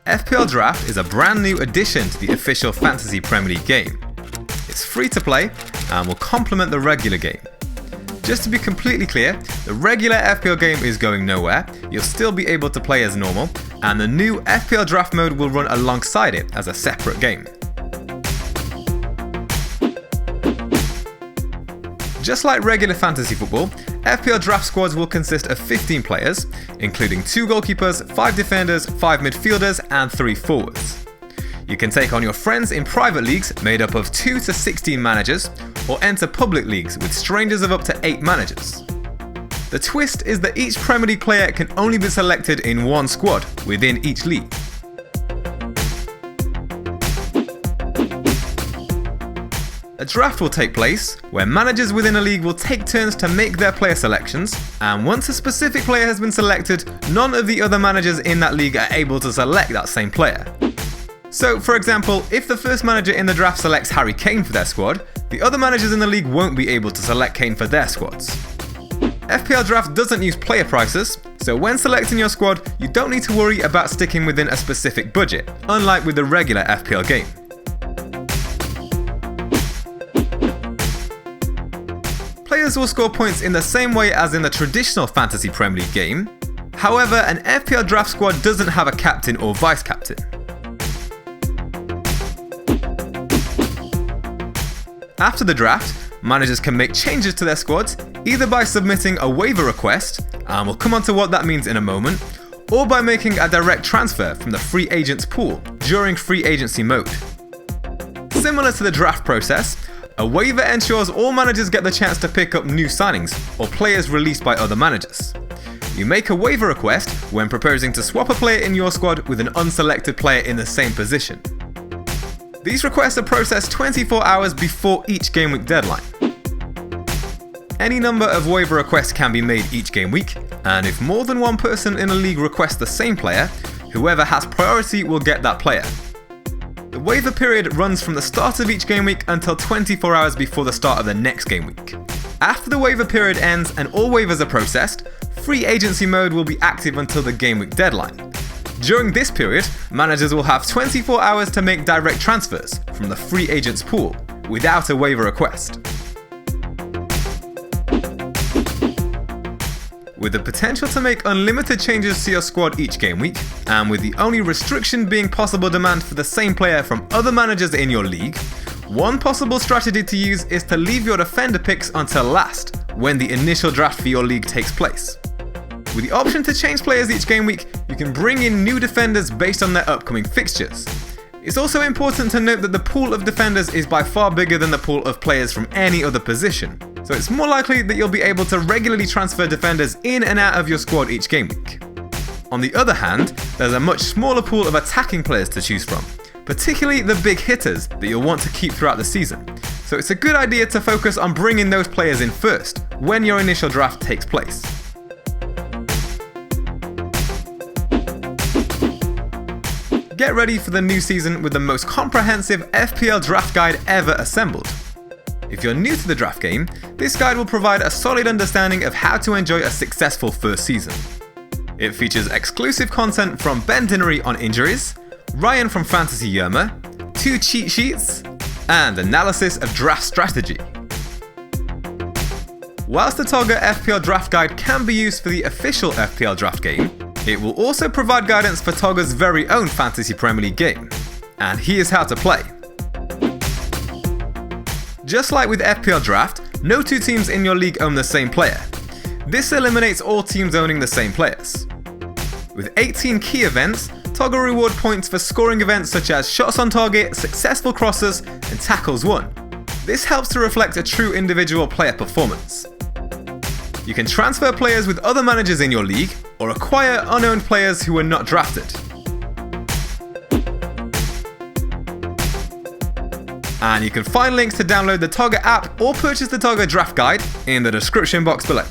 FPL Draft is a brand new addition to the official Fantasy Premier League game. It's free to play and will complement the regular game. Just to be completely clear, the regular FPL game is going nowhere, you'll still be able to play as normal, and the new FPL Draft mode will run alongside it as a separate game. Just like regular fantasy football, FPL Draft squads will consist of 15 players, including 2 goalkeepers, 5 defenders, 5 midfielders, and 3 forwards. You can take on your friends in private leagues made up of 2 to 16 managers, or enter public leagues with strangers of up to 8 managers. The twist is that each Premier League player can only be selected in one squad within each league. A draft will take place, where managers within a league will take turns to make their player selections, and once a specific player has been selected, none of the other managers in that league are able to select that same player. So, for example, if the first manager in the draft selects Harry Kane for their squad, the other managers in the league won't be able to select Kane for their squads. FPL Draft doesn't use player prices, so when selecting your squad, you don't need to worry about sticking within a specific budget, unlike with the regular FPL game. Players will score points in the same way as in the traditional Fantasy Premier League game. However, an FPL Draft squad doesn't have a captain or vice-captain. After the draft, managers can make changes to their squads, either by submitting a waiver request, and we'll come on to what that means in a moment, or by making a direct transfer from the free agents pool during free agency mode. Similar to the draft process, a waiver ensures all managers get the chance to pick up new signings or players released by other managers. You make a waiver request when proposing to swap a player in your squad with an unselected player in the same position. These requests are processed 24 hours before each game week deadline. Any number of waiver requests can be made each game week, and if more than one person in a league requests the same player, whoever has priority will get that player. The waiver period runs from the start of each game week until 24 hours before the start of the next game week. After the waiver period ends and all waivers are processed, free agency mode will be active until the game week deadline. During this period, managers will have 24 hours to make direct transfers from the free agents pool without a waiver request. With the potential to make unlimited changes to your squad each game week, and with the only restriction being possible demand for the same player from other managers in your league, one possible strategy to use is to leave your defender picks until last, when the initial draft for your league takes place. With the option to change players each game week, you can bring in new defenders based on their upcoming fixtures. It's also important to note that the pool of defenders is by far bigger than the pool of players from any other position, so it's more likely that you'll be able to regularly transfer defenders in and out of your squad each game week. On the other hand, there's a much smaller pool of attacking players to choose from, particularly the big hitters that you'll want to keep throughout the season, so it's a good idea to focus on bringing those players in first when your initial draft takes place. Get ready for the new season with the most comprehensive FPL draft guide ever assembled. If you're new to the draft game, this guide will provide a solid understanding of how to enjoy a successful first season. It features exclusive content from Ben Dinnery on injuries, Ryan from Fantasy Yerma, 2 cheat sheets, and analysis of draft strategy. Whilst the Togga FPL draft guide can be used for the official FPL draft game, it will also provide guidance for Togga's very own Fantasy Premier League game. And here's how to play. Just like with FPL Draft, no 2 teams in your league own the same player. This eliminates all teams owning the same players. With 18 key events, Togga reward points for scoring events such as shots on target, successful crosses, and tackles won. This helps to reflect a true individual player performance. You can transfer players with other managers in your league, or acquire unowned players who were not drafted. And you can find links to download the Togga app or purchase the Togga draft guide in the description box below.